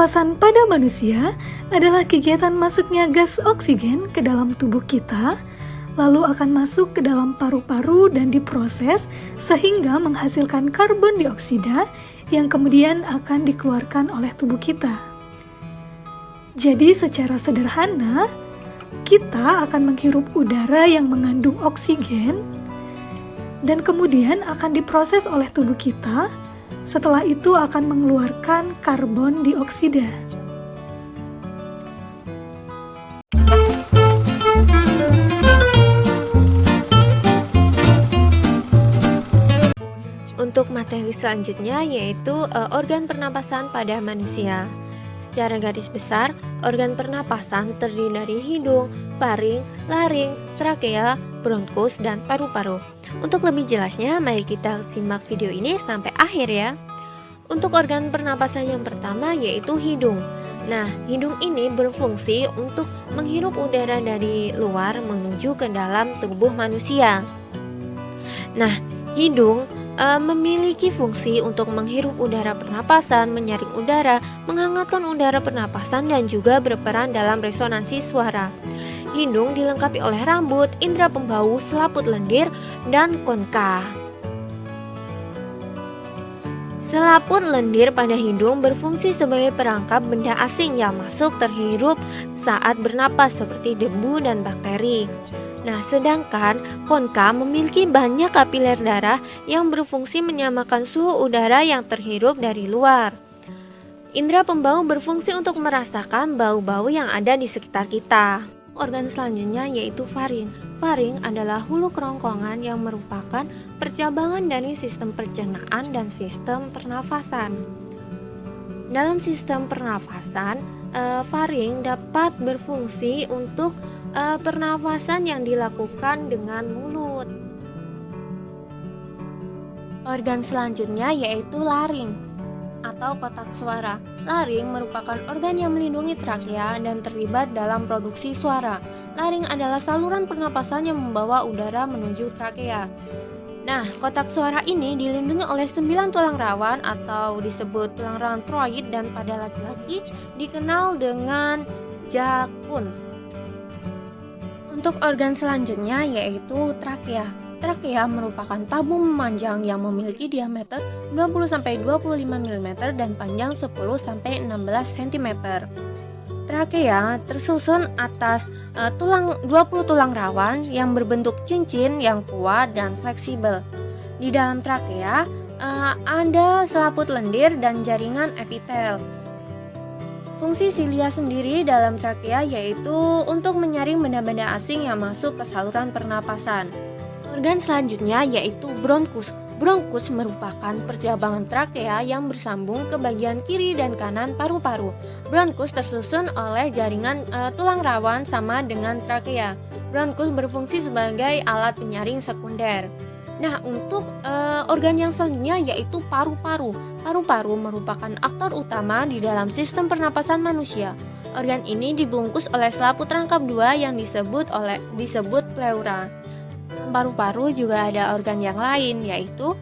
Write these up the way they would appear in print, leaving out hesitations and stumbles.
Pernafasan pada manusia adalah kegiatan masuknya gas oksigen ke dalam tubuh kita, lalu akan masuk ke dalam paru-paru dan diproses sehingga menghasilkan karbon dioksida yang kemudian akan dikeluarkan oleh tubuh kita. Jadi secara sederhana, kita akan menghirup udara yang mengandung oksigen dan kemudian akan diproses oleh tubuh kita. Setelah itu akan mengeluarkan karbon dioksida. Untuk materi selanjutnya yaitu organ pernapasan pada manusia. Secara garis besar, organ pernapasan terdiri dari hidung, faring, laring, trakea, bronkus, dan paru-paru. Untuk lebih jelasnya, mari kita simak video ini sampai akhir ya. Untuk organ pernapasan yang pertama yaitu hidung. Nah, hidung ini berfungsi untuk menghirup udara dari luar menuju ke dalam tubuh manusia. Nah, hidung memiliki fungsi untuk menghirup udara pernapasan, menyaring udara, menghangatkan udara pernapasan, dan juga berperan dalam resonansi suara. Hidung dilengkapi oleh rambut, indera pembau, selaput lendir, dan konka. Selaput lendir pada hidung berfungsi sebagai perangkap benda asing yang masuk terhirup saat bernapas seperti debu dan bakteri. Nah, sedangkan konka memiliki banyak kapiler darah yang berfungsi menyamakan suhu udara yang terhirup dari luar. Indera pembau berfungsi untuk merasakan bau-bau yang ada di sekitar kita. Organ selanjutnya yaitu faring. Faring adalah hulu kerongkongan yang merupakan percabangan dari sistem pencernaan dan sistem pernafasan. Dalam sistem pernafasan, faring dapat berfungsi untuk pernafasan yang dilakukan dengan mulut. Organ selanjutnya yaitu laring atau kotak suara. Laring merupakan organ yang melindungi trakea dan terlibat dalam produksi suara. Laring adalah saluran pernapasan yang membawa udara menuju trakea. Nah, kotak suara ini dilindungi oleh 9 tulang rawan atau disebut tulang rawan troid, dan pada laki-laki dikenal dengan jakun. Untuk organ selanjutnya yaitu trakea. Trakea merupakan tabung memanjang yang memiliki diameter 20-25 mm dan panjang 10-16 cm. Trakea tersusun atas 20 tulang rawan yang berbentuk cincin yang kuat dan fleksibel. Di dalam trakea ada selaput lendir dan jaringan epitel. Fungsi silia sendiri dalam trakea yaitu untuk menyaring benda-benda asing yang masuk ke saluran pernapasan. Organ selanjutnya yaitu bronkus. Bronkus merupakan percabangan trakea yang bersambung ke bagian kiri dan kanan paru-paru. Bronkus tersusun oleh jaringan tulang rawan sama dengan trakea. Bronkus berfungsi sebagai alat penyaring sekunder. Nah, untuk organ yang selanjutnya yaitu paru-paru. Paru-paru merupakan aktor utama di dalam sistem pernapasan manusia. Organ ini dibungkus oleh selaput rangkap dua yang disebut pleura. Paru-paru juga ada organ yang lain yaitu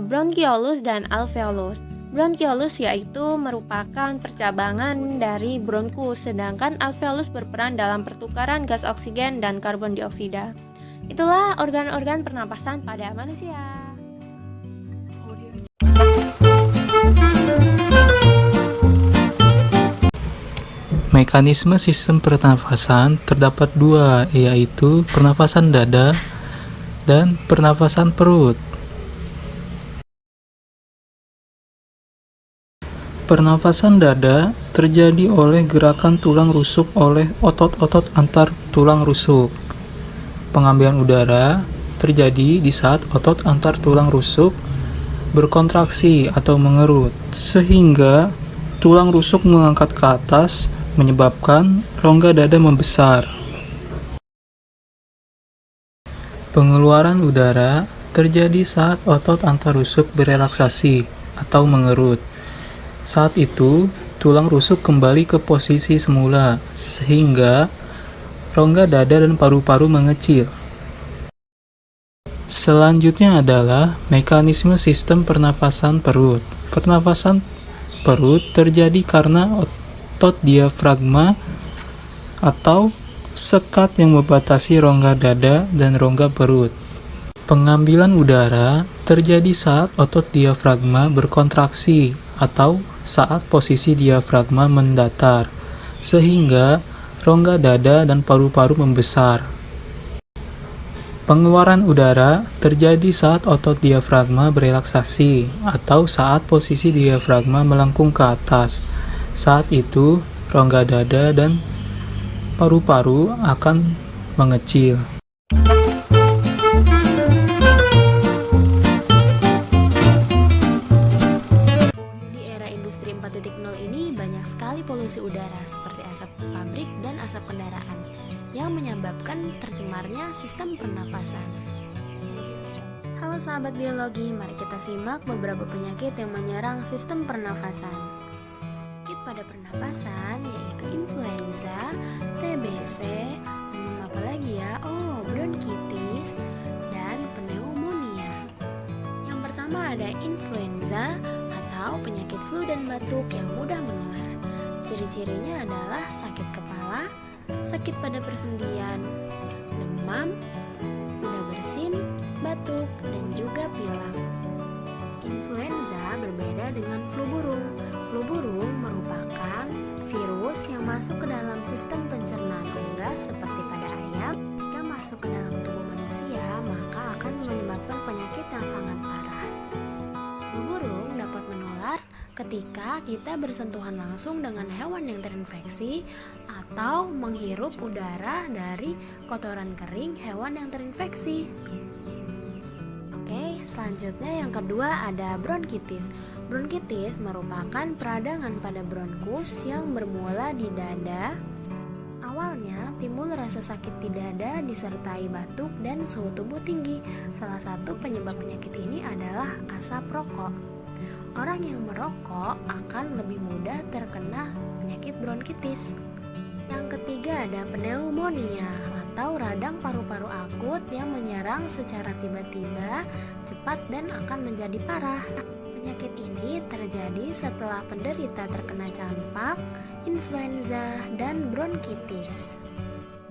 bronchiolus dan alveolus. Bronchiolus yaitu merupakan percabangan dari bronkus, sedangkan alveolus berperan dalam pertukaran gas oksigen dan karbon dioksida. Itulah organ-organ pernapasan pada manusia. Mekanisme sistem pernafasan terdapat dua, yaitu pernafasan dada dan pernafasan perut. Pernafasan dada terjadi oleh gerakan tulang rusuk oleh otot-otot antar tulang rusuk. Pengambilan udara terjadi di saat otot antar tulang rusuk berkontraksi atau mengerut, sehingga tulang rusuk mengangkat ke atas, menyebabkan rongga dada membesar. Pengeluaran udara terjadi saat otot antar rusuk berelaksasi atau mengerut. Saat itu, tulang rusuk kembali ke posisi semula, sehingga rongga dada dan paru-paru mengecil. Selanjutnya adalah mekanisme sistem pernafasan perut. Pernafasan perut terjadi karena otot diafragma atau sekat yang membatasi rongga dada dan rongga perut. Pengambilan udara terjadi saat otot diafragma berkontraksi atau saat posisi diafragma mendatar, sehingga rongga dada dan paru-paru membesar. Pengeluaran udara terjadi saat otot diafragma berelaksasi atau saat posisi diafragma melengkung ke atas. Saat itu, rongga dada dan paru-paru akan mengecil. Di era industri 4.0 ini banyak sekali polusi udara seperti asap pabrik dan asap kendaraan yang menyebabkan tercemarnya sistem pernafasan. Halo sahabat biologi, mari kita simak beberapa penyakit yang menyerang sistem pernafasan. Penyakit pada pernafasan yaitu influenza, TBC, apalagi ya? Bronkitis dan pneumonia. Yang pertama ada influenza atau penyakit flu dan batuk yang mudah menular. Ciri-cirinya adalah sakit kepala, sakit pada persendian, demam, mudah bersin, batuk, dan juga pilek. Influenza berbeda dengan flu burung. Flu burung merupakan virus yang masuk ke dalam sistem pencernaan unggas seperti pada ayam. Jika masuk ke dalam tubuh manusia, maka akan menyebabkan penyakit yang sangat parah. Flu burung dapat menular ketika kita bersentuhan langsung dengan hewan yang terinfeksi atau menghirup udara dari kotoran kering hewan yang terinfeksi. Oke, selanjutnya yang kedua ada bronkitis. Bronkitis merupakan peradangan pada bronkus yang bermula di dada. Awalnya timbul rasa sakit di dada disertai batuk dan suhu tubuh tinggi. Salah satu penyebab penyakit ini adalah asap rokok. Orang yang merokok akan lebih mudah terkena penyakit bronkitis. Yang ketiga ada pneumonia atau radang paru-paru akut yang menyerang secara tiba-tiba, cepat dan akan menjadi parah. Penyakit ini terjadi setelah penderita terkena campak, influenza, dan bronkitis.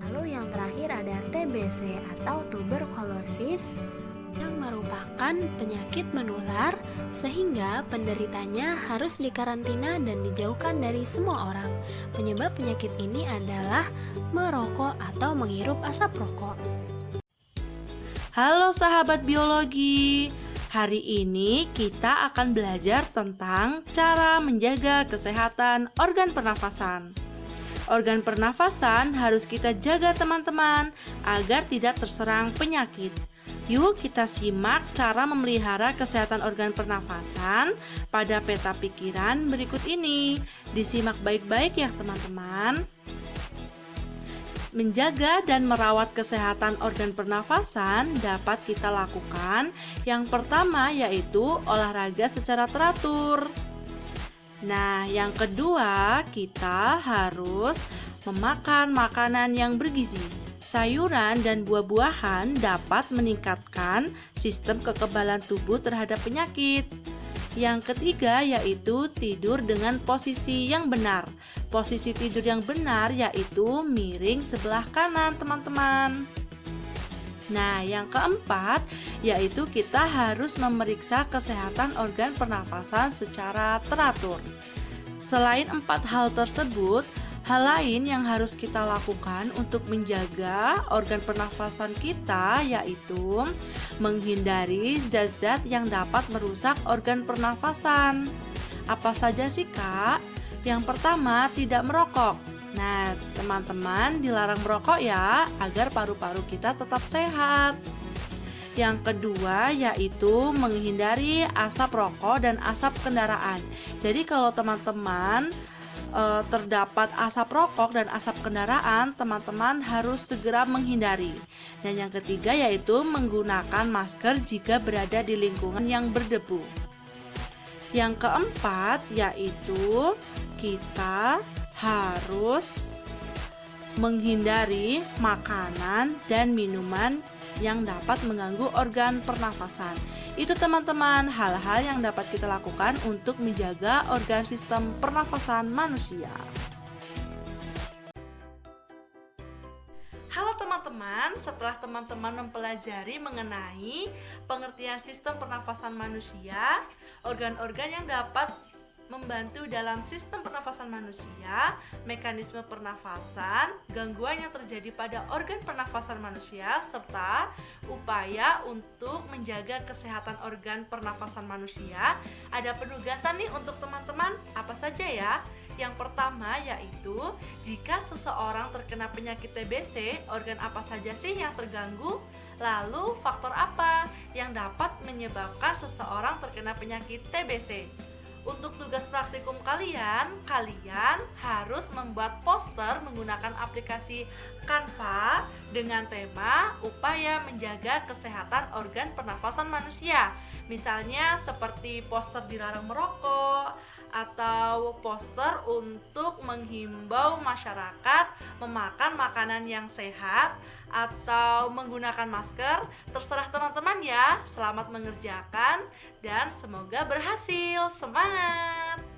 Lalu yang terakhir ada TBC atau tuberkulosis yang merupakan penyakit menular sehingga penderitanya harus dikarantina dan dijauhkan dari semua orang. Penyebab penyakit ini adalah merokok atau menghirup asap rokok. Halo sahabat biologi, hari ini kita akan belajar tentang cara menjaga kesehatan organ pernafasan. Organ pernafasan harus kita jaga teman-teman agar tidak terserang penyakit. Yuk kita simak cara memelihara kesehatan organ pernafasan pada peta pikiran berikut ini. Disimak baik-baik ya teman-teman. Menjaga dan merawat kesehatan organ pernafasan dapat kita lakukan. Yang pertama yaitu olahraga secara teratur. Nah, yang kedua kita harus memakan makanan yang bergizi. Sayuran dan buah-buahan dapat meningkatkan sistem kekebalan tubuh terhadap penyakit. Yang ketiga yaitu tidur dengan posisi yang benar. Posisi tidur yang benar yaitu miring sebelah kanan, teman-teman. Nah, yang keempat yaitu kita harus memeriksa kesehatan organ pernafasan secara teratur. Selain 4 hal tersebut, hal lain yang harus kita lakukan untuk menjaga organ pernafasan kita yaitu menghindari zat-zat yang dapat merusak organ pernafasan. Apa saja sih, Kak? Yang pertama, tidak merokok. Nah, teman-teman dilarang merokok ya, agar paru-paru kita tetap sehat. Yang kedua yaitu menghindari asap rokok dan asap kendaraan. Jadi kalau teman-teman terdapat asap rokok dan asap kendaraan, teman-teman harus segera menghindari. Dan yang ketiga yaitu menggunakan masker jika berada di lingkungan yang berdebu. Yang keempat yaitu kita harus menghindari makanan dan minuman yang dapat mengganggu organ pernafasan. Itu teman-teman, hal-hal yang dapat kita lakukan untuk menjaga organ sistem pernafasan manusia. Halo teman-teman, setelah teman-teman mempelajari mengenai pengertian sistem pernafasan manusia, organ-organ yang dapat membantu dalam sistem pernafasan manusia, mekanisme pernafasan, gangguan yang terjadi pada organ pernafasan manusia, serta upaya untuk menjaga kesehatan organ pernafasan manusia. Ada penugasan nih untuk teman-teman, apa saja ya? Yang pertama yaitu, jika seseorang terkena penyakit TBC, organ apa saja sih yang terganggu? Lalu faktor apa yang dapat menyebabkan seseorang terkena penyakit TBC? Untuk tugas praktikum kalian harus membuat poster menggunakan aplikasi Canva dengan tema upaya menjaga kesehatan organ pernafasan manusia. Misalnya seperti poster dilarang merokok, atau poster untuk menghimbau masyarakat memakan makanan yang sehat, atau menggunakan masker. Terserah teman-teman ya. Selamat mengerjakan dan semoga berhasil. Semangat!